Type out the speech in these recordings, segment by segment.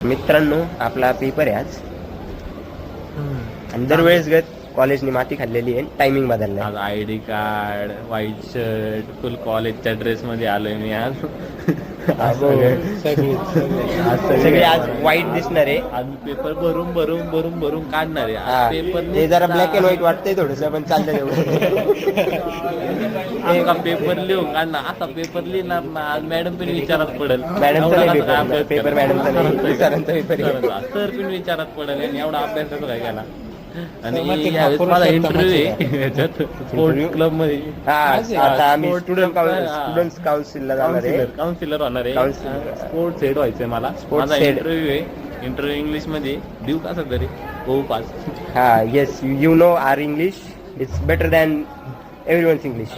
मित्रांनो आपला पेपर आहे आज आणि दरवेळेस कॉलेजनी माती खाल्लेली आहे. टायमिंग बदलला आज आयडी कार्ड, व्हाईट शर्ट, फुल कॉलेजच्या ड्रेस मध्ये आलोय मी आज. सगळे आज वाईट दिसणार आहे. आज पेपर भरून काढणार आहे. ते जरा ब्लॅक अँड व्हाईट वाटतंय थोडस, पण चालतंय पेपर लिहून काढणार. असा पेपर लिहिणार ना आज मॅडम पण विचारात पडेल. मॅडम पेपर मॅडमचा नाही, सरांचा पेपर सर पण विचारात पडेल आणि एवढा अभ्यास कसं काय केला. आणि माझा इंटरव्ह्यू आहे स्पोर्ट्स क्लब मध्ये. आता आम्ही स्टुडंट काउन्सिलला जाणार आहे. काउन्सिलर होणार आहे. स्पोर्ट्स हेड व्हायचंय मला. माझा इंटरव्ह्यू आहे. इंटरव्ह्यू इंग्लिश मध्ये देऊ का सर तरी हो पास. Yes you know are English it's better than everyone's English.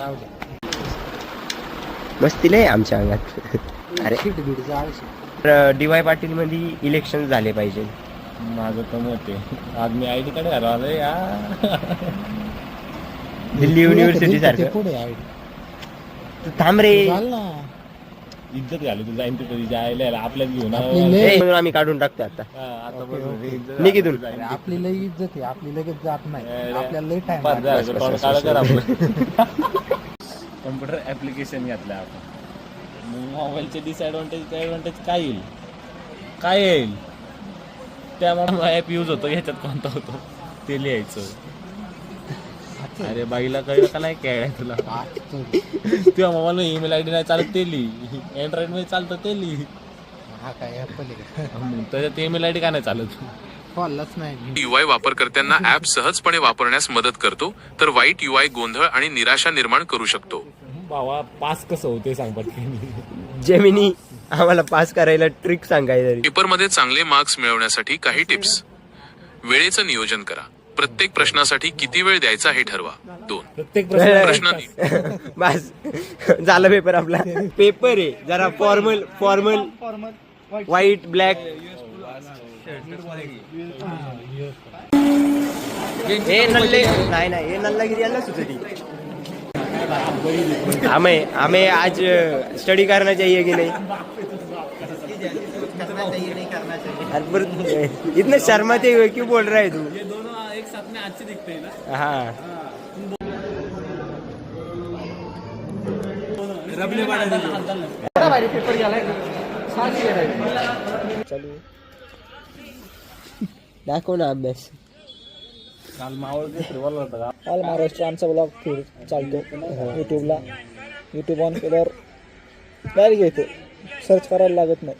मस्तीला आहे आमच्या अंगात. अरे डी वाय पाटील मध्ये इलेक्शन झाले पाहिजे. माझं तर मत आहे. आज मी आयडी कार्ड घालवलंय या दिल्ली युनिव्हर्सिटी सारखं. थांब रे, इज्जत घालू तू जाईन तिथं जायला आपल्याच घेऊन आम्ही काढून टाकतो आता. निकितून आपली लई इज्जत आहे, आपली लगेच जात नाही. आपल्याला लई टाइम. कम्प्युटर ऍप्लिकेशन घेतलं आपण. मोबाईलचे डिसएडव्हान्टेज काय येईल त्यामुळे ऍप यूज होतो. ह्याच्यात कोणता होतो ते लिहायचं. अरे बाईला कळलं का नाही काय तुला. तुझ्या मोबाईल मध्ये ईमेल आयडी नाही चालत ते लिही. अँड्रॉइड मध्ये चालतं ते लिही. हा काय ऍपल त्याच्यात ईमेल आयडी का नाही चालत. कॉलच नाही. UI वापरकर्त्यांना ऍप सहजपणे वापरण्यास मदत करतो, तर वाईट UI गोंधळ आणि निराशा निर्माण करू शकतो. भावा पास कसं होते सांग पटकन. जेमिनी आम्हाला पास करायला ट्रिक सांगायचं. पेपरमध्ये चांगले मार्क्स मिळवण्यासाठी काही टिप्स. वेळेचं नियोजन करा. प्रत्येक प्रश्नासाठी किती वेळ द्यायचा हे ठरवा. 2 प्रत्येक प्रश्न बस झालं पेपर आपला. पेपर आहे जरा फॉर्मल व्हाईट ब्लॅक. नाही नल्लागिरी याला सुचती. हमें आज स्टडी करना चाहिए कि नहीं. इतना शर्माते हुए क्यों बोल रहा है तू. ये दोनों एक साथ में अच्छे दिखते हैं ना. हाँ दाखव ना अभ्यास. काल मावळ बोलला होता का. ऑल महाराष्ट्र आमचा ब्लॉग फिर चालतो युट्यूबला. युट्यूब ऑन केल्यावर डायरेक्ट येतो. सर्च करायला लागत नाही.